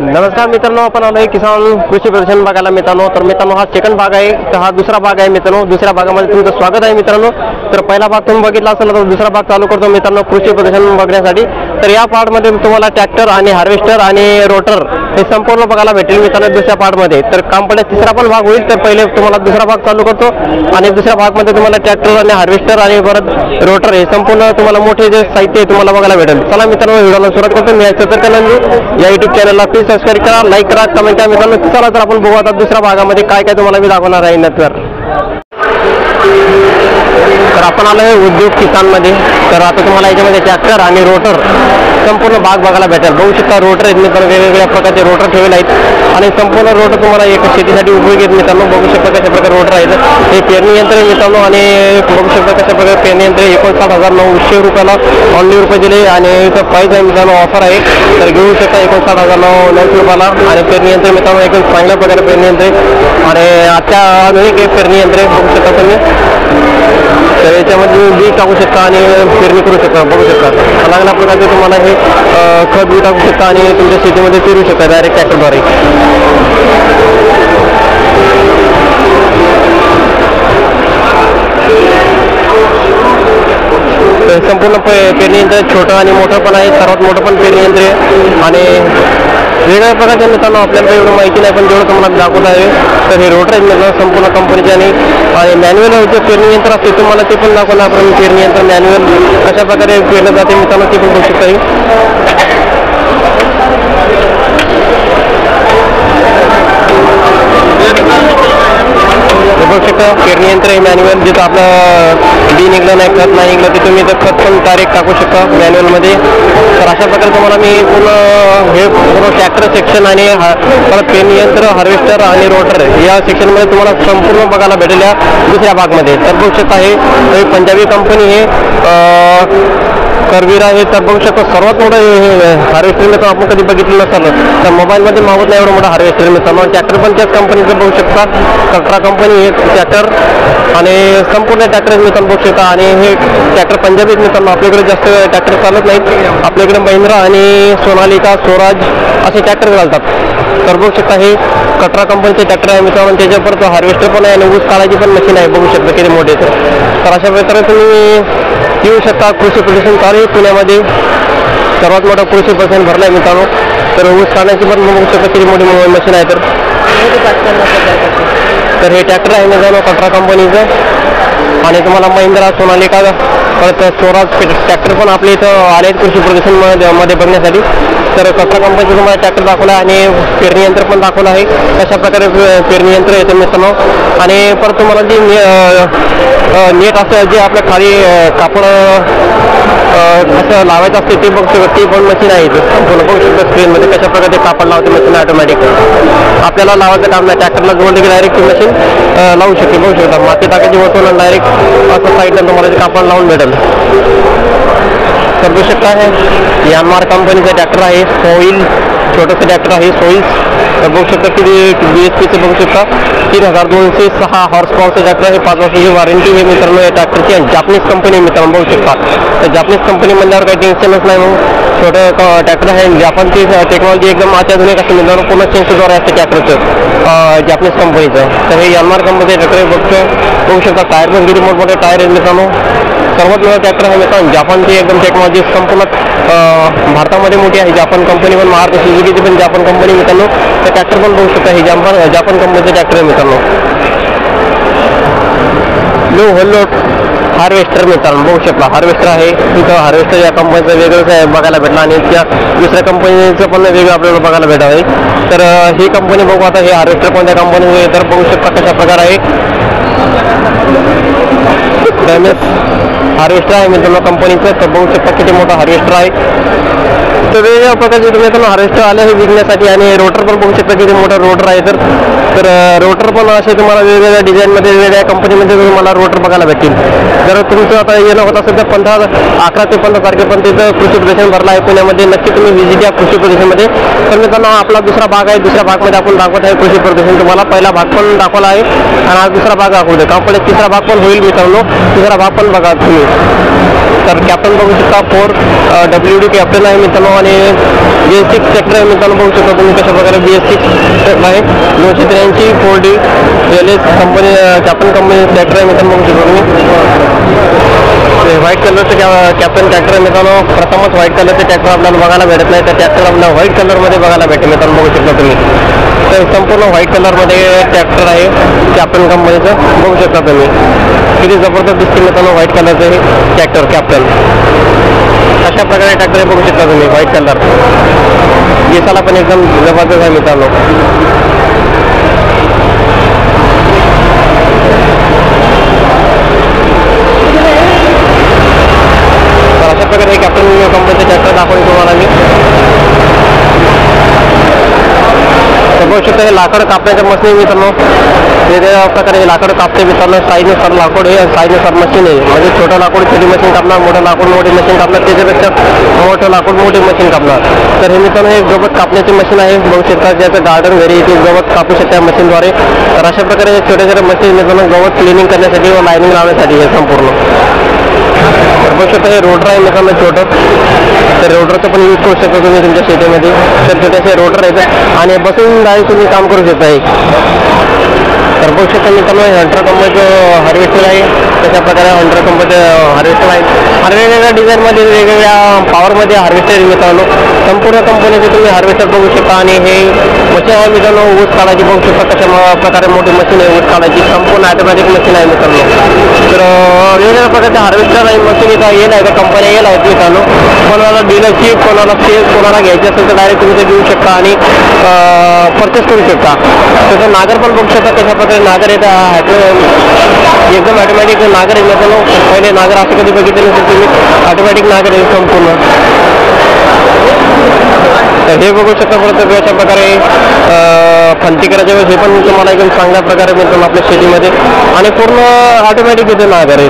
नमस्कार मित्रांनो, आपण आलोय किसान कृषी प्रदर्शन बघायला मित्रांनो. तर मित्रांनो हा सेकंड भाग आहे, तर हा दुसरा भाग आहे मित्रांनो. दुसऱ्या भागामध्ये तुमचं स्वागत आहे मित्रांनो. तर पहिला भाग तुम्ही बघितला असेल तर दुसरा भाग चालू करतो मित्रांनो कृषी प्रदर्शन बघण्यासाठी. तर या पार्टमध्ये तुम्हाला ट्रॅक्टर आणि हार्वेस्टर आणि रोटर हे संपूर्ण बघायला भेटेल मित्रांनो दुसऱ्या पार्टमध्ये. तर काम पडे तिसरा पण भाग होईल, तर पहिले तुम्हाला दुसरा भाग चालू करतो आणि दुसऱ्या भागमध्ये तुम्हाला ट्रॅक्टर आणि हार्वेस्टर आणि परत रोटर हे संपूर्ण तुम्हाला मोठे जे साहित्य आहे तुम्हाला बघायला भेटेल. चला मित्रांनो व्हिडिओला सुरुवात करतो. मी या युट्यूब चॅनलला प्लीज सबस्क्राईब करा, लाईक करा, कमेंट करा मित्रांनो. चला तर आपण बघू आता दुसऱ्या भागामध्ये काय काय तुम्हाला मी दाखवणार आहे नंतर. तर आपण आलो आहे उद्योग किसानमध्ये. तर आता तुम्हाला याच्यामध्ये ट्रॅक्टर आणि रोटर संपूर्ण भाग बघायला भेटेल. बघू शकता रोटर आहेत मित्रांनो, वेगवेगळ्या प्रकारचे रोटर ठेवले आहेत आणि संपूर्ण रोटर तुम्हाला एक शेतीसाठी उपयोगी आहेत मित्रांनो. बघू शकता कशा प्रकारे रोटर आहेत. हे पेरणी यंत्र आहे मित्रांनो आणि बघू शकता कशा प्रकारे पेरणी यंत्र 59,900 रुपयाला ऑनली रुपये दिले आणि इथं प्राईस आहे मित्रांनो, ऑफर आहे. तर घेऊ शकता 59,900 रुपयाला आणि पेरणी यंत्र मित्रांनो एकदम चांगल्या प्रकारे पेरणी यंत्र आणि आता आधुनिक पेरणी यंत्र बघू शकता तुम्ही. तर याच्यामध्ये बी टाकू शकता आणि पेरणी करू शकता. बघू शकता अलग प्रकारचे तुम्हाला हे खत बी टाकू शकता आणि तुमच्या शेतीमध्ये पेरू शकता डायरेक्ट ट्रॅक्टरद्वारे. संपूर्ण पेरणी यंत्र छोटं आणि मोठं पण आहे, सर्वात मोठं पण पेरणी यंत्र आहे आणि वेगवेगळ्या प्रकारच्या मित्रांनो आपल्याला एवढं माहिती नाही पण जेवढं तुम्हाला दाखवत आहे. तर हे रोटर आहेत मित्रांनो संपूर्ण कंपनीचे आणि मॅन्युअल जे पेरणी यंत्र असते तुम्हाला ते पण दाखवणार. आपण पेरणी यंत्र मॅन्युअल कशा प्रकारे पेरलं जाते मित्रांनो ते पण बघू शकता. बघू शकता पेरणी यंत्र आहे मॅन्युअल, जिथं आपलं बी निघलं नाही, खत नाही निघलं ते तुम्ही इथं खत पण डायरेक्ट टाकू शकता मॅन्युअलमध्ये. तर अशा प्रकारे तुम्हाला मी पूर्ण ट्रॅक्टर सेक्शन आणि परत पेरणी यंत्र, हार्वेस्टर आणि रोटर या सेक्शनमध्ये तुम्हाला संपूर्ण बघायला भेटेल या दुसऱ्या भागमध्ये. तर बघू शकता हे पंजाबी कंपनी हे करवीर आहे. तर बघू शकतो सर्वात मोठं हार्वेस्टर मित्र आपण कधी बघितलं नसेल तर मोबाईलमध्ये मावत नाही एवढं मोठं हार्वेस्टर मित्रांनो. ट्रॅक्टर पण त्याच कंपनीचं बघू शकता, कट्रा कंपनी हे ट्रॅक्टर आणि संपूर्ण ट्रॅक्टर मित्रांनो बघू शकता. आणि हे ट्रॅक्टर पंजाबी मित्रांनो, आपल्याकडे जास्त ट्रॅक्टर चालत नाहीत, आपल्याकडे महिंद्रा आणि सोनालिका, स्वराज असे ट्रॅक्टर घालतात. तर बघू शकता हे कट्रा कंपनीचे ट्रॅक्टर आहे मित्रांनो. त्याच्यावर तो हार्वेस्टर पण आहे आणि ऊस काढायची पण मशीन आहे, बघू शकता किती मोठे. तर अशा प्रकारे तुम्ही येऊ शकता. कृषी प्रदर्शन चालू आहे पुण्यामध्ये, सर्वात मोठं कृषी प्रदर्शन भरलं आहे मित्रांनो. तर ऊस काढण्याची पण बघू शकता किती मोठी मशीन आहे. तर हे ट्रॅक्टर आहे मित्रांनो कट्रा कंपनीचं आणि तुम्हाला महिंद्रा, सोनालिका परत स्वराज ट्रॅक्टर पण आपल्या इथं आले आहेत कृषी प्रदर्शनमध्ये बघण्यासाठी. तर कट्रा कंपनीचं तुम्हाला ट्रॅक्टर दाखवला आणि पेरणी यंत्र पण दाखवलं आहे कशा प्रकारे पेरणी यंत्र येतं मित्रांनो. आणि परत तुम्हाला जी नेट असं जे आपल्या खाली कापड असं लावायचं असते ते बघू शकतो, ती पण मशीन आहे संपूर्ण बघू शकतो स्क्रीनमध्ये कशा प्रकारे ते कापड लावते मशीन ऑटोमॅटिक. आपल्याला लावायचं काम नाही, ट्रॅक्टरला जोडले की डायरेक्ट ती मशीन लावू शकते. बघू शकता माती टाकायची वस्तूला डायरेक्ट असं साईडला तुम्हाला ते कापड लावून भेटेल. तर बघू शकता आहे यामार कंपनीचा ट्रॅक्टर आहे, सोईल छोटंसं ट्रॅक्टर आहे सोईल्स. तर बघू शकता किती BHPचं बघू शकता 3206 हॉर्स पॉवरचं ट्रॅक्टर आहे, 5 वर्षाची वॉरंटी आहे मित्रांनो या ट्रॅक्टरची. आणि जापनीज कंपनी मित्रांनो बघू शकता. तर जापनीज कंपनी म्हणल्यावर काही टेन्शनच नाही, मग छोटं ट्रॅक्टर आहे. जापानची टेक्नॉलॉजी एकदम अत्याधुनिक असते मित्रांनो, पूर्ण सेन्सरद्वारे असते ट्रॅक्टरचं जापनीज कंपनीचं. तर हे यामार कंपनीचं ट्रॅक्टर बघू शकता. टायर पण किती मोठमोठे टायर आहेत मित्रांनो. सर्वात मोठा ट्रॅक्टर आहे मित्रांनो, जापानची एकदम टेक्नॉलॉजी संपूर्ण भारतामध्ये मोठी आहे. जापान कंपनी पण, महाराष्ट्र सुझुकीची पण जापान कंपनी मित्रांनो. तर ट्रॅक्टर पण बघू शकता हे जापान कंपनीचं ट्रॅक्टर आहे मित्रांनो. लो हल्लो हार्वेस्टर मित्रांनो बघू शकता. हार्वेस्टर आहे तिथं, हार्वेस्टर या कंपनीचं वेगळंच बघायला भेटलं आणि त्या दुसऱ्या कंपनीचं पण वेगळं आपल्याला बघायला भेटत आहे. तर ही कंपनी बघू आता, हे हार्वेस्टर कोणत्या कंपनीचे तर बघू शकता कशा प्रकार आहे. हार्वेस्टर आहे मित्रांनो कंपनीचं. तर बघू शकता किती मोठा हार्वेस्टर आहे. तर वेगवेगळ्या प्रकारचे तुम्ही हार्वेस्टर आले हे विकण्यासाठी आणि रोटर पण बघू शकता किती मोठा रोटर आहे. तर रोटर पण असे तुम्हाला वेगवेगळ्या डिझाईनमध्ये वेगवेगळ्या कंपनीमध्ये तुम्हाला रोटर बघायला भेटतील. जर तुमचं आता येणं होत असेल तर 11 ते 15 तारखेपर्यंत तिथं कृषी प्रदर्शन भरलं आहे पुण्यामध्ये. नक्की तुम्ही व्हिजिट द्या कृषी प्रदर्शनमध्ये. तर मित्रांनो आपला दुसरा भाग आहे, दुसऱ्या भागमध्ये आपण दाखवत आहे कृषी प्रदर्शन. तुम्हाला पहिला भाग पण दाखवला आहे आणि आज दुसरा भाग दाखवतो. कंपनीत तिसरा भाग पण होईल मित्रांनो, तिसरा भाग पण बघा तुम्ही. तर कॅप्टन बघू शकता 4WD कॅप्टन आहे मित्रांनो आणि BS6 ट्रॅक्टर आहे मित्रांनो. बघू शकता तुम्ही कशा प्रकारे BS6 आहे 283 4D LS company captain company tractor आहे मित्रांनो. बघू शकता तुम्ही व्हाईट कलरचं कॅप्टन ट्रॅक्टर आहे मित्रांनो. प्रथमच व्हाईट कलरचे ट्रॅक्टर आपल्याला बघायला भेटत नाही, तर ट्रॅक्टर आपल्याला व्हाईट कलरमध्ये बघायला भेटते मित्रांनो. बघू शकता तुम्ही तर संपूर्ण व्हाईट कलरमध्ये ट्रॅक्टर आहे कॅप्टन कंपनीचं. बघू शकता तुम्ही किती जबरदस्त दिसते मित्रांनो व्हाईट कलरचं हे ट्रॅक्टर कॅप्टन. अशा प्रकारे ट्रॅक्टर बघू शकता तुम्ही व्हाईट कलर. दिसायला पण एकदम जबरदस्त आहे मित्रांनो. तर अशा प्रकारे कॅप्टन कंपनीचे ट्रॅक्टर दाखवून तुम्हाला मी. बघू शकता हे लाकड कापण्याच्या मशीन मित्रांनो. वेगवेगळ्या प्रकारे लाकड कापते मित्रांनो. साईजनुसार लाकूड हे साईजनुसार मशीन आहे. म्हणजे छोटं लाकूड छोटी मशीन कापणार, मोठं लाकूड मोठी मशीन कापणार, त्याच्यापेक्षा मोठं लाकूड मोठी मशीन कापणार. तर हे मित्रांनो एक गवत कापण्याची मशीन आहे. बघू शकता ज्याचं गार्डन घरी ते गवत कापू शकते या मशीनद्वारे. तर अशा प्रकारे छोट्या छोट्या मशीन मित्रांनो गवत क्लिनिंग करण्यासाठी व लाईनिंग लावण्यासाठी हे संपूर्ण. तर बघू शकता हे रोटर आहे मित्रांनो छोटं. तर रोटरचं पण यूज करू शकता तुम्ही तुमच्या शेतीमध्ये. तर छोटेसे रोटर आहेत आणि बसून डायरेक्ट तुम्ही काम करू शकता. तर बघू शकता मित्रांनो हंटर कंपनीचं हार्वेस्टर आहे. तशा प्रकारे हंटर कंपनीचं हार्वेस्टर आहे आणि वेगवेगळ्या डिझाईनमध्ये वेगवेगळ्या पॉवरमध्ये हार्वेस्टर मित्रांनो. संपूर्ण कंपनीचे तुम्ही हार्वेस्टर बघू शकता आणि हे मशीन आहे मित्रांनो ऊस काढायची. बघू शकता कशा प्रकारे मोठी मशीन आहे ऊस काढायची. संपूर्ण ऑटोमॅटिक मशीन आहे मित्रांनो. तर वेगवेगळ्या प्रकारचे हार्वेस्टर आहे मशीन इथं येईल आहे कंपन्या येईल आहेत मित्रांनो. कोणाला डीलरशिप कोणाला सेल कोणाला घ्यायची असेल तर डायरेक्ट तुम्ही ते घेऊ शकता आणि परचेस करू शकता. तसं नागर पण बघू शकता कशा प्रकारे नागर येतं एकदम ऑटोमॅटिक नागर आहे मित्रांनो. पहिले नागर असं कधी बघितलं नसेल तुम्ही. ऑटोमॅटिक नागर आहे संपूर्ण. तर हे बघू शकता परत अशा प्रकारे खंती करायच्या वेळेस हे पण तुम्हाला एकदम चांगल्या प्रकारे मिळतो आपल्या शेतीमध्ये आणि पूर्ण ऑटोमॅटिक इथे नागर आहे.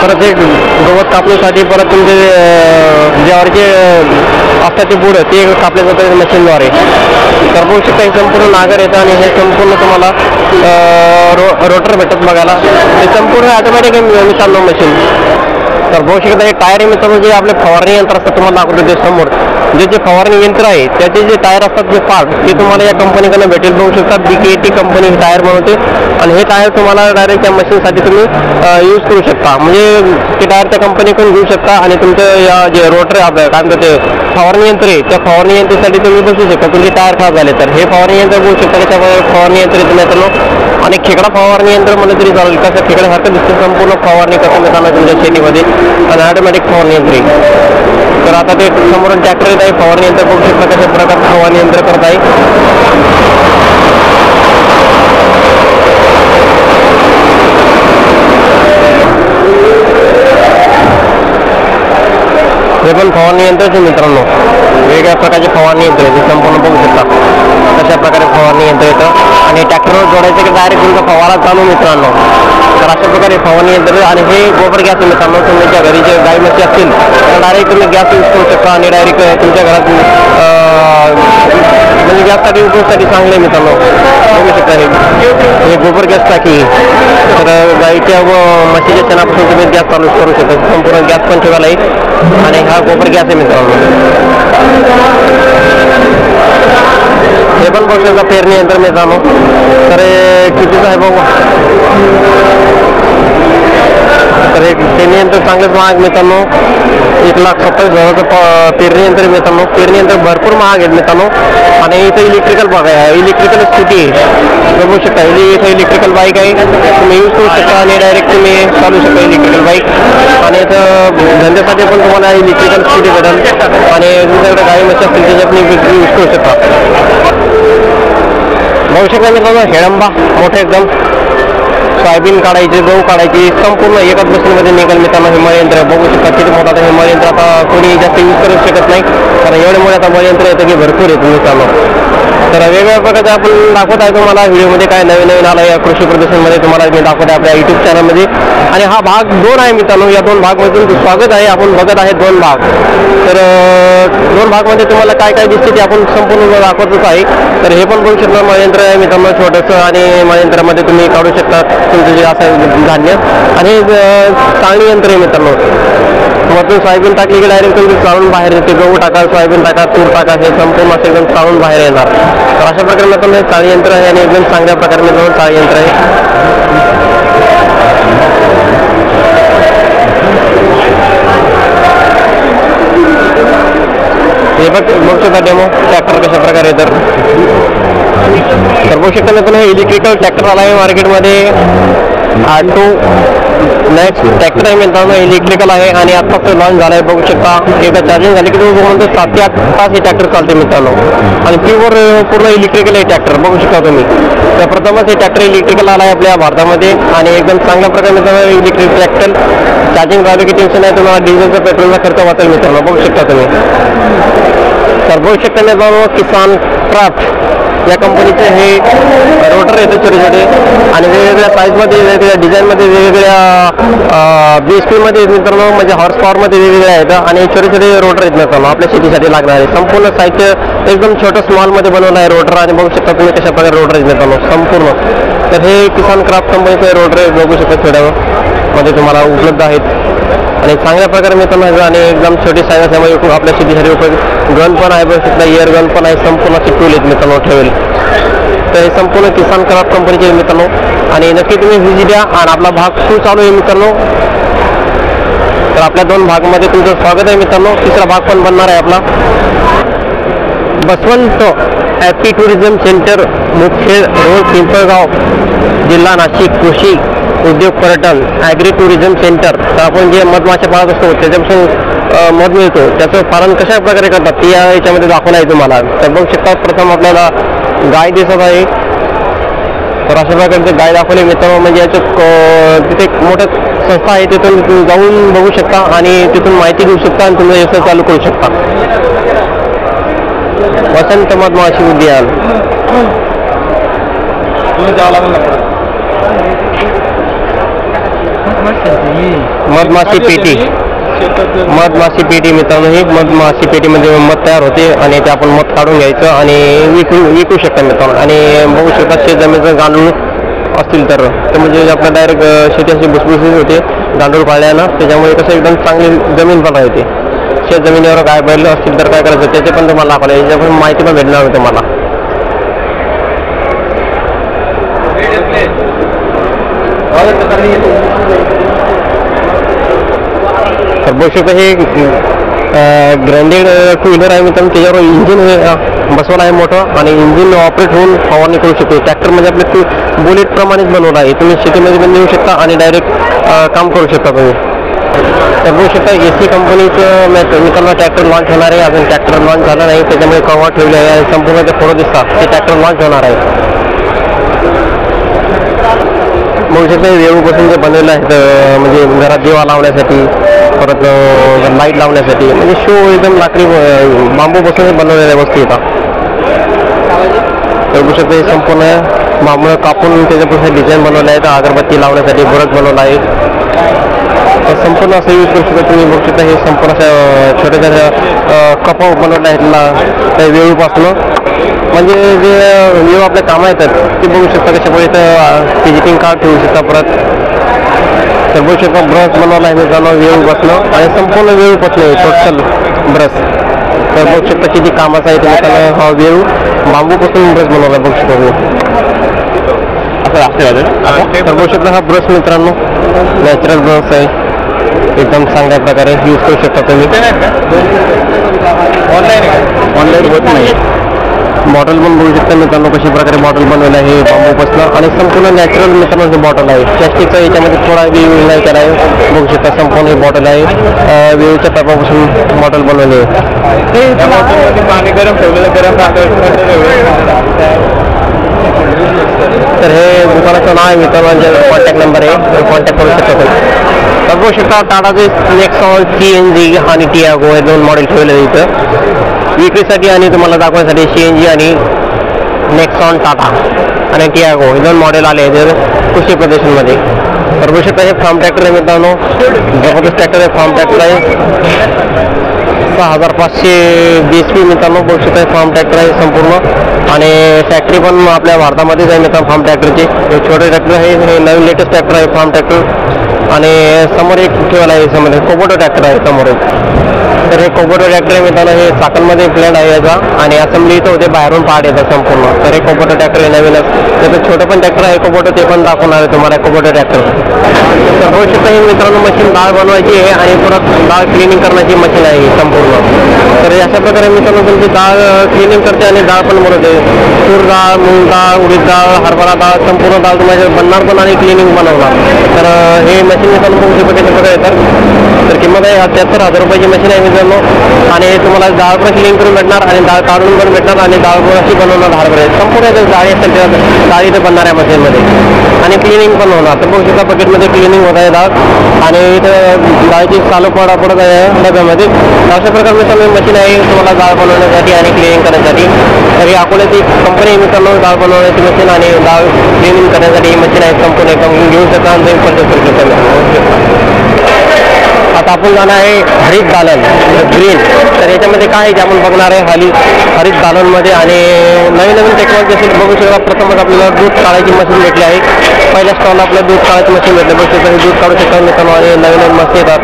परत हे गवत कापण्यासाठी परत तुमचे ज्यावरचे असतात ते बुड ते कापले जातात मशीनद्वारे. तर बघू शकता हे संपूर्ण नागर येतं आणि हे संपूर्ण तुम्हाला रोटर भेटत बघायला. हे संपूर्ण ऑटोमॅटिक मित्रांनो मशीन. तर बघू शकता हे टायर मित्रांनो जे आपले फवारणी यंत्र असतात तुम्हाला दाखवतो ते समोर जे फवारणी यंत्र आहे त्याचे जे टायर असतात जे पार्ट ते तुम्हाला या कंपनीकडनं भेटेल. बघू शकता BKT कंपनी टायर बनवते आणि हे टायर तुम्हाला डायरेक्ट या मशीनसाठी तुम्ही यूज करू शकता. म्हणजे ते टायर त्या कंपनीकडून घेऊ शकता आणि तुमचं या जे रोटर काय म्हणतात ते फवारणी यंत्र आहे त्या फवारणी यंत्रासाठी तुम्ही बसू शकता. तुमचे टायर खराब झाले तर हे फवारणी यंत्र बघू शकता त्याच्या फवारणी यंत्र येतं मित्रांनो. आणि खेकडा फवारणी यंत्र म्हणलं तरी चालेल. कसं खेकड्यासारखं दिसतं संपूर्ण फवारणी कसं मिळताना तुमच्या शेतीमध्ये आणि ऑटोमॅटिक फवारणी यंत्र. तर आता ते समोरून ट्रॅक्टर येत आहे फवारणी यंत्र बघू शकता कशा प्रकारे फवारणी यंत्र करत आहे. हे पण फवारणी यंत्रच आहे मित्रांनो. वेगवेगळ्या प्रकारचे फवारणी यंत्र आहे ते संपूर्ण बघू शकता कशा प्रकारे फवारणी यंत्र येतं आणि ट्रॅक्टरवर जोडायचं की डायरेक्ट तुमचा फवारा चालू मित्रांनो. तर अशा प्रकारे फवारणी यंत्र आणि हे गोबर गॅस मित्रांनो. तुमच्या घरी जे गाई म्हशी असतील तर डायरेक्ट तुम्ही गॅस यूज करू शकता आणि डायरेक्ट तुमच्या घरात म्हणजे गॅससाठी उपयोगासाठी चांगले आहे मित्रांनो. बघू शकता हे गोबर गॅस टाकी. तर गाईच्या व म्हशीच्या शेणापासून तुम्ही गॅस चालू करू शकता. संपूर्ण गॅस पण ठेवायला आहे आणि हा गोबर गॅस आहे मित्रांनो. हे पण बघू शकता पेरणी यंत्र मित्रांनो. तर कितीचं आहे बघू. तर एक पेरणी यंत्र चांगलंच महाग मित्रांनो. 1,70,000 पेरणी यंत्र मित्रांनो. पेरणी यंत्र भरपूर महाग आहेत मित्रांनो. आणि इथं इलेक्ट्रिकल बघा इलेक्ट्रिकल स्कूटी आहे बघू शकता. इथं इलेक्ट्रिकल बाईक आहे तुम्ही यूज करू शकता आणि डायरेक्ट तुम्ही चालू शकता इलेक्ट्रिकल बाईक. आणि इथं धंद्यासाठी पण तुम्हाला इलेक्ट्रिकल स्कूटी भेटेल आणि तुमच्याकडे गाडी मशी असतील त्याच्यात तुम्ही यूज करू शकता. बघू शकता मित्रांनो हेडंबा मोठे एकदम सोयाबीन काढायचे गहू काढायची संपूर्ण एकाच मशीनमध्ये निघेल मित्रांनो. हे मळयंत्र बघू शकता किती मोठा आता हे मळयंत्र आता कोणी जास्त यूज करू शकत नाही कारण एवढे मोठे आता मळयंत्र येतं की भरपूर येतं मित्रांनो. तर वेगवेगळ्या प्रकारचे आपण दाखवत आहे तुम्हाला व्हिडिओमध्ये काय नवीन नवीन आलं या कृषी प्रदर्शनमध्ये तुम्हाला मी दाखवत आहे आपल्या युट्यूब चॅनलमध्ये. आणि हा भाग 2 आहे मित्रांनो. या 2 भागमधून स्वागत आहे. आपण बघत आहे 2 भाग. तर 2 भागमध्ये तुम्हाला काय काय दिसते ते आपण संपूर्ण दाखवतच आहे. तर हे पण बघू शकता मळयंत्र आहे मित्रांनो छोटंसं, आणि मळयंत्रामध्ये तुम्ही काढू शकता तुमचं जे असं धान्य. आणि चाळणी यंत्र आहे मित्रांनो. वरतून सोयाबीन टाकली की डायरेक्ट तुम्ही चाळून बाहेर येते. गहू टाका, सोयाबीन टाका, तूर टाका, हे संपूर्ण असं एकदम चाळून बाहेर येणार. तर अशा प्रकारे मित्रांनो चाळी यंत्र आहे आणि एकदम चांगल्या प्रकारे मित्रांनो चाळी यंत्र आहे. हे बघू शकता डेमो ट्रॅक्टर कशा प्रकारे. तर बघू शकता मित्रांनो हे इलेक्ट्रिकल ट्रॅक्टर आला आहे मार्केटमध्ये. ऑटो नेक्स्ट ट्रॅक्टर आहे मित्रांनो, इलेक्ट्रिकल आहे आणि आत्ताच लॉन्च झाला आहे. बघू शकता एकदा चार्जिंग झाली की तुम्ही 7 ते 8 तास हे ट्रॅक्टर चालते मित्रांनो. आणि प्युअर पूर्ण इलेक्ट्रिकल आहे ट्रॅक्टर. बघू शकता तुम्ही. तर प्रथमच हे ट्रॅक्टर इलेक्ट्रिकल आला आहे आपल्या भारतामध्ये आणि एकदम चांगल्या प्रकारे मित्रांनो इलेक्ट्रिक ट्रॅक्टर. चार्जिंग राहिलं की टेन्शन आहे तुम्हाला, डिझेलचा पेट्रोलचा खर्च वाचेल मित्रांनो. बघू शकता तुम्ही. तर बघू शकता मित्रांनो किसान क्राफ्ट या कंपनीचे हे रोटर येते छोटे छोटे आणि वेगवेगळ्या साईजमध्ये, वेगवेगळ्या डिझाईनमध्ये, वेगवेगळ्या BSP-मध्ये मित्रांनो, म्हणजे हॉर्स पॉवरमध्ये वेगवेगळे आहेत. आणि छोटे छोटे रोटर आहेत मित्रांनो आपल्या शेतीसाठी लागणारे. संपूर्ण साहित्य एकदम छोटं स्मॉलमध्ये बनवलं आहे रोटर. आणि बघू शकता तुम्ही कशा प्रकारे रोटर आहेत मित्रांनो संपूर्ण. तर हे किसान क्राफ्ट कंपनीचे रोटर बघू शकता छोट्यामध्ये तुम्हाला उपलब्ध आहेत आणि चांगल्या प्रकारे मित्रांनो. आणि एकदम छोटी साईज असल्यामुळे आपल्या शेतीसाठी उपयोग. गन पण आहे बघू शकता, एअर गन पण आहे. संपूर्ण असे टूल आहेत मित्रांनो ठेवेल. तर हे संपूर्ण किसान क्राफ्ट कंपनीचे मित्रांनो. आणि नक्की तुम्ही व्हिजिट द्या. आणि आपला भाग 2 चालू आहे मित्रांनो. तर आपल्या 2 भागामध्ये तुमचं स्वागत आहे मित्रांनो. 3रा भाग पण बनणार आहे आपला. Baswant happy tourism centre, Mukhed road, Pimpalgaon, जिल्हा नाशिक. कृषी उद्योग पर्यटन ॲग्री टुरिझम सेंटर. तर आपण जे मधमाशा पाळत असतो त्याच्यापासून मध मिळतो, त्याचं पालन कशा प्रकारे करतात ते याच्यामध्ये दाखवलं आहे तुम्हाला. तर बघू शकता प्रथम आपल्याला गाय दिसत आहे. तर अशा प्रकारचे गाय दाखवले मित्रांनो. म्हणजे याचं तिथे एक मोठं संस्था आहे, तिथून जाऊन बघू शकता आणि तिथून माहिती घेऊ शकता आणि तुम्ही व्यवसाय चालू करू शकता. वसंत मधमाशी उद्यान. मधमाशी पेटी. मधमाशी पेटी मित्रांनो, ही मधमाशी पेटीमध्ये मध तयार होते आणि ते आपण मध काढून घ्यायचं आणि विकू शकता मित्रांनो. आणि बघू शकता शेत जमिनीचं गांडूळ असतील तर म्हणजे आपल्या डायरेक्ट शेती अशी भुसभुशीत होते गांडूळ पाळल्यानं. त्याच्यामुळे कसं एकदम चांगली जमीन पण राहते. शेत जमिनीवर काय बैल असतील तर काय करायचं त्याचे पण तुम्हाला दाखवलं. याच्या पण माहिती पण भेटणार आहे तुम्हाला. तर बघू शकता हे ग्रँडेड 2 व्हीलर आहे मित्रांनो. त्याच्यावर इंजिन बसवलं आहे मोठं आणि इंजिन ऑपरेट होऊन फवारणी करू शकतो. ट्रॅक्टर म्हणजे आपलं बुलेट प्रमाणेच बनवलं आहे. तुम्ही शेतीमध्ये पण नेऊ शकता आणि डायरेक्ट काम करू शकता तुम्ही. तर बघू शकता AC कंपनीचं मित्रांनो ट्रॅक्टर लॉन्च होणार आहे. अजून ट्रॅक्टर लॉन्च झाला नाही त्याच्यामुळे कव्हर ठेवले आहे. संपूर्ण ते फोटो दिसतात ते ट्रॅक्टर लॉन्च होणार आहे. बघू शकता वेळूपासून जे बनवलं आहे म्हणजे घरात दिवा लावण्यासाठी, परत लाईट लावण्यासाठी, म्हणजे शो एकदम लाकडी बांबूपासून बनवलेल्या वस्तू येतात. तर बघू शकता हे संपूर्ण बांबू कापून त्याच्यापासून डिझाईन बनवले आहेत. अगरबत्ती लावण्यासाठी बुरस बनवला आहे. तर संपूर्ण असं यूज करू शकता तुम्ही. बघू शकता हे संपूर्ण असं छोट्या छोट्या कप बनवले आहेत वेळूपासून. म्हणजे जे वेळ आपल्या कामं येतात ते बघू शकता कशामुळे इथं विजिटिंग कार्ड ठेवू शकता. परत तर बघू शकता ब्रश बनवला आहे मित्रांनो वेळूपासून आणि संपूर्ण वेळूपासून आहे टोटल ब्रश. तर बघू शकता किती कामाचा आहे मित्रांनो. हा वेळू बांबूपासून ब्रश बनवला बघू शकता तुम्ही. तर बघू शकता हा ब्रश मित्रांनो नॅचरल ब्रश आहे. एकदम चांगल्या प्रकारे यूज करू शकता तुम्ही. ऑनलाईन होत नाही. बॉटल पण बघू शकता मित्रांनो कशा प्रकारे बॉटल बनवलं आहे बांबूपासून आणि संपूर्ण नॅचरल मित्रांनो बॉटल आहे. प्लॅस्टिकचा याच्यामध्ये थोडा यूज नाही कराय. बघू शकता संपूर्ण बॉटल आहे. वेळूच्या पाईपापासून बॉटल बनवली आहे. पाणी गरम ठेवलेलं गरम. तर हे दुकानाचं नाव आहे मित्रांनो. कॉन्टॅक्ट नंबर आहे, कॉन्टॅक्ट करू शकता तुम्ही. बघू शकता टाटाचे नेक्सॉन CNG आणि टियागो हे 2 मॉडेल ठेवलेले इथं विक्रीसाठी आणि तुम्हाला दाखवण्यासाठी. CNG आणि नेक्सॉन टाटा आणि टियागो हे 2 मॉडेल आले आहेत कृषी प्रदर्शनमध्ये. तर बघू शकता हे फार्म ट्रॅक्टर आहे मित्रांनो, जबरदस्त ट्रॅक्टर आहे, फार्म ट्रॅक्टर आहे 6500 BHP मित्रांनो. बघू शकता फार्म ट्रॅक्टर आहे संपूर्ण आणि फॅक्टरी पण आपल्या भारतामध्येच आहे मित्रांनो फार्म ट्रॅक्टरची. हे छोटे ट्रॅक्टर आहे, हे नवीन लेटेस्ट ट्रॅक्टर आहे फार्म ट्रॅक्टर. आणि समोर एक ठेवला आहे, समोर कोबोटो ट्रॅक्टर आहे समोर. तर हे कोबोटो ट्रॅक्टर आहे मित्रांनो, हे चाकणमध्ये प्लॅन आहे याचा आणि असेंब्ली इथं होते, बाहेरून पार्ट येतात संपूर्ण. तर हे कोबोटो ट्रॅक्टर आहे नवीनच. त्याचं छोटं पण ट्रॅक्टर आहे कोबोटो, ते पण दाखवणार आहे तुम्हाला कोबोटो ट्रॅक्टर. तर होऊ शकतं ही मित्रांनो मशीन डाळ बनवायची आहे आणि परत डाळ क्लिनिंग करण्याची मशीन आहे ही संपूर्ण. तर अशा प्रकारे मित्रांनो तुमची डाळ क्लिनिंग करते आणि डाळ पण बनवते. तूर डाळ, मूग डाळ, उडीद डाळ, हरभरा डाळ, संपूर्ण डाळ तुम्हाला बनणार पण आणि क्लिनिंग बनवणार. तर हे मशीन मित्रांनो तुमच्या प्रकारे येतात. तर किंमत आहे 73,000 रुपयाची मशीन आहे मित्रांनो. आणि तुम्हाला डाळ पण क्लीन करून भेटणार आणि डाळ काढून पण भेटणार आणि डाळ पण अशी बनवणार हरभरे संपूर्ण डाळी असतात त्या डाळी तर बनणार आहे मशीनमध्ये आणि क्लिनिंग पण होणार. तर बघू शकता पॅकेटमध्ये क्लिनिंग होत आहे डाळ आणि इथं डाळीची चालू पडत आहे डब्यामध्ये. अशा प्रकारे मित्रांनो मशीन आहे तुम्हाला डाळ बनवण्यासाठी आणि क्लिनिंग करण्यासाठी. तर ही अकोल्याची कंपनी मित्रांनो डाळ बनवण्याची मशीन आणि डाळ क्लिनिंग करण्यासाठी ही मशीन आहे संपूर्ण एकदम घेऊ शकता आणि परचेस करू शकता. आता आपण जाणार आहे हरित दालन ग्रीन. तर याच्यामध्ये काय आहे ते आपण बघणार आहे हरित दालनमध्ये आणि नवीन टेक्नॉलॉजी असेल. बघू शकता प्रथमच आपल्याला दूध काढायची मशीन भेटली आहे. पहिल्या स्टॉलला आपल्याला दूध काढायची मशीन भेटली. बघू शकता दूध काढू शकता मित्रांनो आणि नवीन मशीन येतात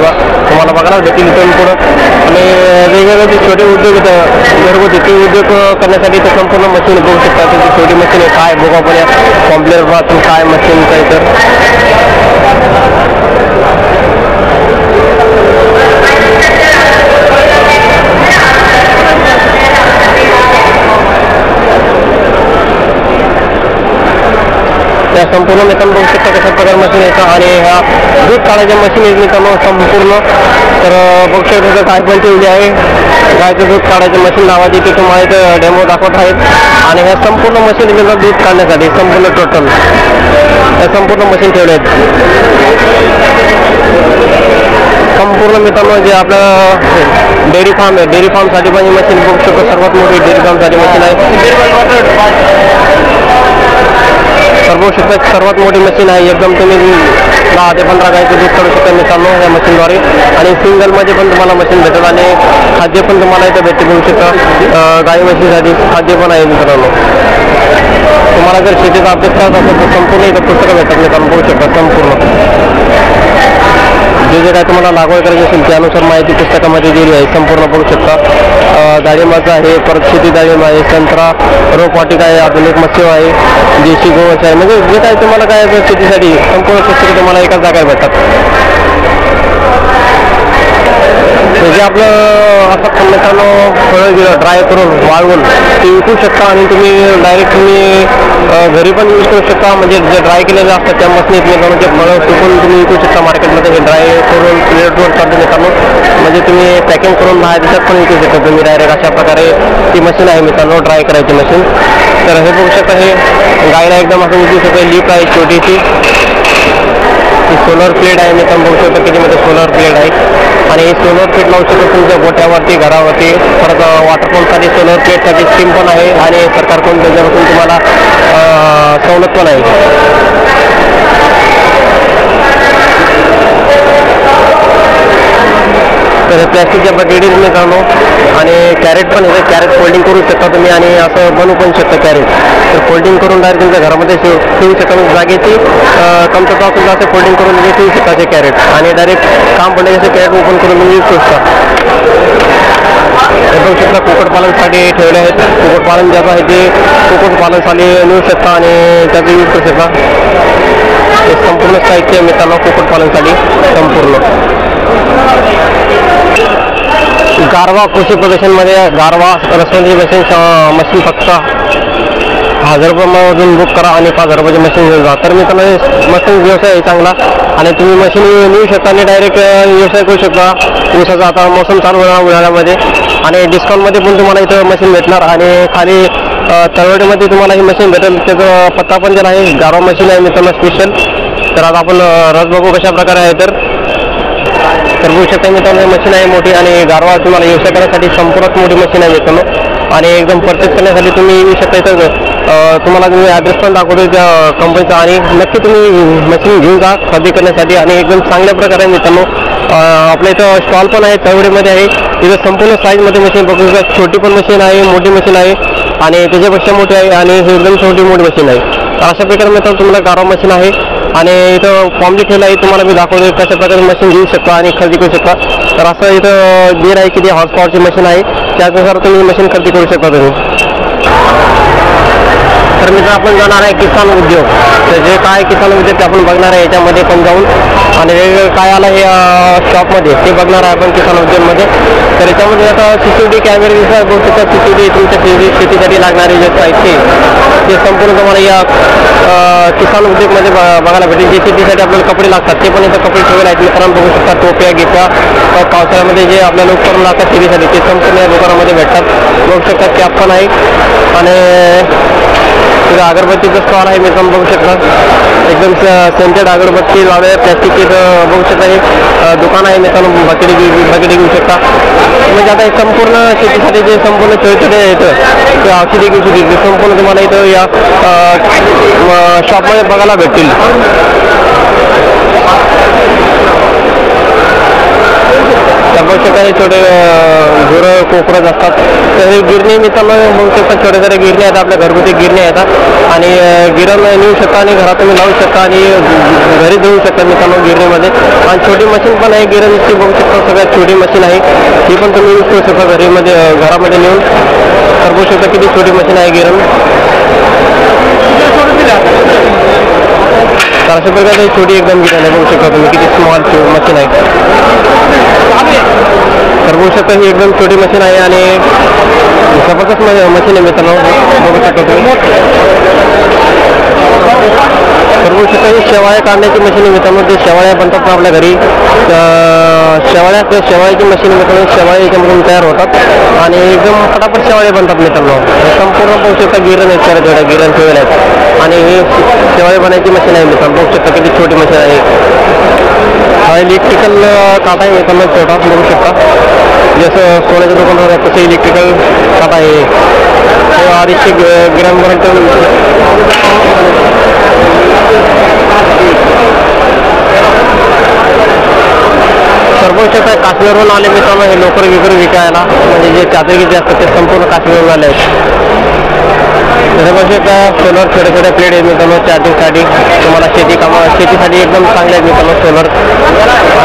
तुम्हाला बघायला भेटतील इथून पुढं. आणि वेगवेगळे जे छोटे उद्योग येतं घरगुती ते उद्योग करण्यासाठी ते संपूर्ण मशीन बघू शकता. त्याची छोटी मशीन आहे काय बघू आपण या कॉम्प्लेअर पासून काय मशीन काय तर त्या संपूर्ण मित्रांनो बघू शकता कशा प्रकारे मशीन येतं आणि ह्या दूध काढायच्या मशीन आहेत मित्रांनो संपूर्ण. तर बघू शकता काय पण ठेवली आहे गायचं दूध काढायची मशीन लावायची ते तुम्हाला इथं डेमो दाखवत आहेत. आणि ह्या संपूर्ण मशीन मित्रांनो दूध काढण्यासाठी संपूर्ण टोटल या संपूर्ण मशीन ठेवले आहेत संपूर्ण मित्रांनो. जे आपलं डेअरी फार्म आहे डेअरी फार्मसाठी पण ही मशीन बघू शकतो सर्वात मोठी डेअरी फार्मसाठी मशीन आहे. तर बघू शकता सर्वात मोठी मशीन आहे एकदम. तुम्ही 10 ते 15 गायचं दूध काढू शकता मित्रांनो या मशीनद्वारे. आणि सिंगलमध्ये पण तुम्हाला मशीन भेटेल आणि खाद्य पण तुम्हाला इथं भेटते बघू शकता. गाई म्हशीसाठी खाद्य पण आहे मित्रांनो. तुम्हाला जर शेतीचा अभ्यास करायचा असेल तर संपूर्ण इथं पुस्तकं भेटतात मित्रांनो बघू शकता संपूर्ण. जे काय तुम्हाला लागवड करायची असेल त्यानुसार माहिती पुस्तकामध्ये दिली आहे संपूर्ण बघू शकता. डाळिंबाचं आहे, परत शेती डाळिंब आहे, संत्रा रोपवाटिका आहे, आधुनिक मत्स्य आहे, देशी गोवंश आहे. म्हणजे जे काय तुम्हाला काय शेतीसाठी संपूर्ण पुस्तकं तुम्हाला एकाच जागा भेटतात. जे आपलं असं मित्रांनो फळं दिलं ड्राय करून वाळवून ते विकू शकता आणि तुम्ही डायरेक्ट तुम्ही घरी पण यूज करू शकता. म्हणजे जे ड्राय केलेले असतात त्या मशीनीत मित्रांनो जे फळं सुकून तुम्ही विकू शकता मार्केटमध्ये. हे ड्राय करून प्लेटवर काढून मित्रांनो म्हणजे तुम्ही पॅकिंग करून बाहेर देशात पण विकू शकता तुम्ही डायरेक्ट. अशा प्रकारे ती मशीन आहे मित्रांनो ड्राय करायची मशीन. तर हे बघू शकता हे गायला एकदम असं विकू शकता. लिप आहे छोटीशी, सोलर प्लेट आहे मित्रांनो बघू शकता कितीमध्ये सोलर प्लेट आहे. आणि सोलर प्लेट लावू शकतो तुमच्या गोठ्यावरती घरावरती. परत वॉटरपंपसाठी सोलर प्लेटसाठी स्कीम पण आहे आणि सरकारकडून त्याच्यापासून तुम्हाला सवलत पण आहे. तर प्लॅस्टिकच्या बकेटीज मित्रांनो आणि कॅरेट पण आहे. कॅरेट फोल्डिंग करू शकता तुम्ही आणि असं बनवू पण शकता कॅरेट. तर फोल्डिंग करून डायरेक्ट तुमच्या घरामध्ये ठेवू शकता. जागेची कमतरता असेल असं फोल्डिंग करून तुम्ही ठेवू शकता ते कॅरेट आणि डायरेक्ट काम पडले असे कॅरेट ओपन करून तुम्ही यूज करू शकता. बघू शकता कुक्कुटपालनसाठी ठेवले आहेत. कुक्कुटपालन ज्याचं आहे ते कुक्कुटपालनसाठी नेऊ शकता आणि त्याचा यूज करू शकता. हे संपूर्ण साहित्य मित्रांनो कुक्कुटपालनसाठी संपूर्ण. गारवा कृषी प्रदर्शनमध्ये गारवा रसवंती मशीन फक्त 1000 रुपयामधून बुक करा आणि 5000 रुपयाची मशीन घेऊन जा. तर मित्रांनो मशीन व्यवसाय आहे चांगला आणि तुम्ही मशीन नेऊ शकता आणि डायरेक्ट व्यवसाय करू शकता. ऊसाचा आता मोसम चालू होणार उन्हाळ्यामध्ये आणि डिस्काउंटमध्ये पण तुम्हाला इथं मशीन भेटणार. आणि खाली तळवडीमध्ये तुम्हाला ही मशीन भेटेल. त्याचा पत्ता पण दिला आहे. गारवा मशीन आहे मित्रांनो स्पेशल. तर आता आपण रस बघू कशा प्रकारे आहे. तर बघू शकता मित्रांनो मशीन आहे मोठी आणि गारवा तुम्हाला व्यवसाय करण्यासाठी संपूर्ण मोठी मशीन आहे मित्रांनो. आणि एकदम परचेस करण्यासाठी तुम्ही येऊ शकता. इथं तुम्हाला तुम्ही ॲड्रेस पण दाखवतो त्या कंपनीचा आणि नक्की तुम्ही मशीन घेऊन जा खरेदी करण्यासाठी. आणि एकदम चांगल्या प्रकारे मित्रांनो आपल्या इथं स्टॉल पण आहे तवडीमध्ये आहे. इथं संपूर्ण साईजमध्ये मशीन बघू शकता. छोटी पण मशीन आहे, मोठी मशीन आहे आणि त्याच्यापेक्षा मोठी आहे आणि एकदम छोटी मोठी मशीन आहे. तर अशा प्रकारे मित्रांनो तुम्हाला गारवा मशीन आहे आणि इथं फॉर्मली ठेवलं आहे. तुम्हाला मी दाखवतो कशा प्रकारे मशीन घेऊ शकता आणि खरेदी करू शकता. तर असं इथं दीर आहे किती हॉर्स पॉवरची मशीन आहे त्यानुसार तुम्ही मशीन खरेदी करू शकता तुम्ही. तर मित्र आपण जाणार आहे किसान उद्योग. तर जे काय किसान उद्योग ते आपण बघणार आहे याच्यामध्ये पण जाऊन आणि वेगवेगळं काय आलं हे शॉपमध्ये ते बघणार आहे आपण किसान उद्योगमध्ये. तर याच्यामध्ये आता CCTV कॅमेरे गोष्टीचा CCTV तुमच्या शेतीसाठी लागणारे जे साहित्य ते संपूर्ण तुम्हाला या किसान उद्योगमध्ये बघायला भेटेल. जे शेतीसाठी आपल्याला कपडे लागतात ते पण इथं कपडे ठेवले आहेत मित्रांनो बघू शकता. टोप्या गिप्या पावसाळ्यामध्ये जे आपल्याला उपकरण लागतात शेतीसाठी ते संपूर्ण या दुकानामध्ये भेटतात. बघू शकता कॅप पण आहे आणि तिथं अगरबत्तीचं स्टॉल आहे मित्रांनो बघू शकता. एकदम सेंटेड अगरबत्ती लावले प्लॅस्टिक इथं बघू शकता. हे दुकान आहे मित्रांनो बकेटी घेऊ शकता. म्हणजे आता हे संपूर्ण शेतीसाठी जे संपूर्ण छोटे येतं ते औषधी घेऊ शकते ते संपूर्ण तुम्हाला इथं या शॉपमध्ये बघायला भेटतील. तर बघू शकता हे छोटे गुरं कोकरच असतात. तर हे गिरणी मित्रांनो बघू शकता छोटे छोटे गिरणी आहेत आपल्या घरगुती गिरणी आहेत आणि गिरण नेऊ शकता आणि घरात तुम्ही लावू शकता आणि घरी धुवू शकता मित्रांनो गिरणीमध्ये. आणि छोटी मशीन पण आहे गिरणीची बघू शकता. सगळ्यात छोटी मशीन आहे ती पण तुम्ही यूज करू शकता घरामध्ये नेऊन. तर बघू शकता किती छोटी मशीन आहे गिरण. तर अशा प्रकारे छोटी एकदम गिरण आहे बघू शकता तुम्ही किती स्मॉल मशीन आहे. तर बघू शकता ही एकदम छोटी मशीन आहे आणि जबरदस्त मशीन आहे मित्रांनो बघू शकता तुम्ही. तर बघू शकता ही शेवाळ्या काढण्याची मशीन आहे मित्रांनो. जे शेवाळ्या बनतात ना आपल्या घरी शेवाळ्याची मशीन मित्रांनो शेवाळे याच्यामधून तयार होतात आणि एकदम फटाफट शेवाळे बनतात मित्रांनो. संपूर्ण बघू शकता गिरण आहेत छोट्या गिरण ठेवले आहेत आणि हे शेवाळे बनायची मशीन आहे मित्रांनो. बघू शकता किती छोटी मशीन आहे. हा इलेक्ट्रिकल काटा आहे मित्रांनो छोटा बघू शकता. जसं सोन्याच्या दुकानावर तसं इलेक्ट्रिकल काटा आहे. 250 ग्रॅमपर्यंत सर्व शकता. काश्मीरवरून आले मित्रांनो हे लोकर वगैरे विकायला म्हणजे जे चादरी जे असतात ते संपूर्ण काश्मीरवरून आले आहेत. तसं बघू शकता सोलर छोटे प्लेट आहेत मित्रांनो चार्जिंगसाठी तुम्हाला शेतीसाठी एकदम चांगले आहेत मित्रांनो सोलर.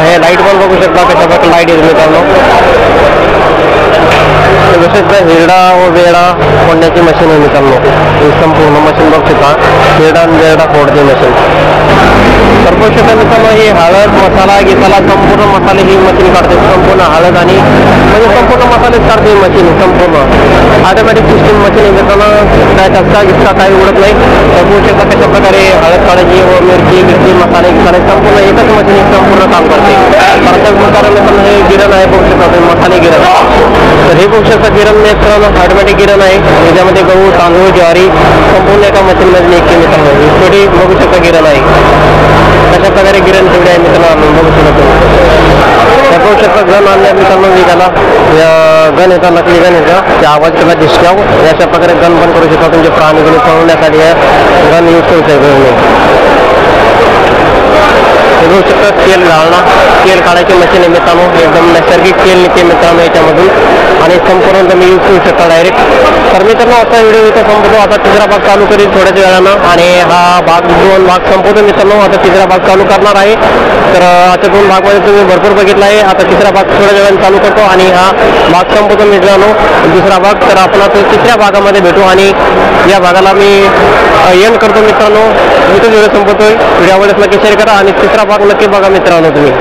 हे लाईट पण बघू शकता कशा प्रकारे लाईट आहेत मित्रांनो. तसेच हिरडा व वेडा फोडण्याची मशीन आहे मित्रांनो. ही संपूर्ण मशीन बघू शकता हिरडा आणि वेडा फोडची मशीन. तर बघू शकता मित्रांनो ही हळद मसाला गिसाला संपूर्ण मसाले ही मशीन काढते. संपूर्ण हळद आणि म्हणजे संपूर्ण मसालेच काढते ही मशीन संपूर्ण ऑटोमॅटिक सिस्टीम मशीन आहे मित्रांनो. काय टचका गिचका काही उडत नाही. तर बघू शकता कशा प्रकारे हळद काढायची व मिरची मसाले गिसाले संपूर्ण एकच मशीन संपूर्ण काम करते. अशा प्रकारे मित्रांनो हे गिरण आहे बघू शकता मसाले गिरण. तर हे बघू शकता गिरण मित्रांनो ऑटोमॅटिक गिरण आहे. याच्यामध्ये गहू तांदूळ ज्वारी संपूर्ण एका मशीनमध्ये निघते मित्रांनो. ही छोटी बघू शकता गिरण आहे. कशा प्रकारे गिरण ठेवली आहे मित्रांनो बघू शकता. तर बघू शकता गण आणल्या मित्रांनो विकायला. गण येतात नकली गण येतं ते आवाज केला डिस्काउंट अशा प्रकारे गण पण करू शकता. तुमचे प्राणी गुण पळवण्यासाठी गण यूज करू शकतो. बघू शकता तेल घालणं तेल काढायची मशीन आहे मित्रांनो. एकदम नैसर्गिक तेल निघते मित्रांनो याच्यामधून आणि संपूर्ण तुम्ही यूज करू शकता डायरेक्ट. तर मित्रांनो आता व्हिडिओ इथं संपतो. आता तिसरा भाग चालू करेल थोड्याच वेळानं आणि हा भाग 2 भाग संपवतो मित्रांनो. आता तिसरा भाग चालू करणार आहे. तर आता 2 भागमध्ये तुम्ही भरपूर बघितला आहे. आता तिसरा भाग थोड्या वेळानं चालू करतो आणि हा भाग संपवतो मित्रांनो दुसरा भाग. तर आपण आता तिसऱ्या भागामध्ये भेटू आणि या भागाला मी एंड करतो मित्रांनो. इथं व्हिडिओ संपवतोय. व्हिडिओ आवडल्यास नक्की शेअर करा आणि तिसरा भाग नक्की बघा मित्रांनो तुम्ही.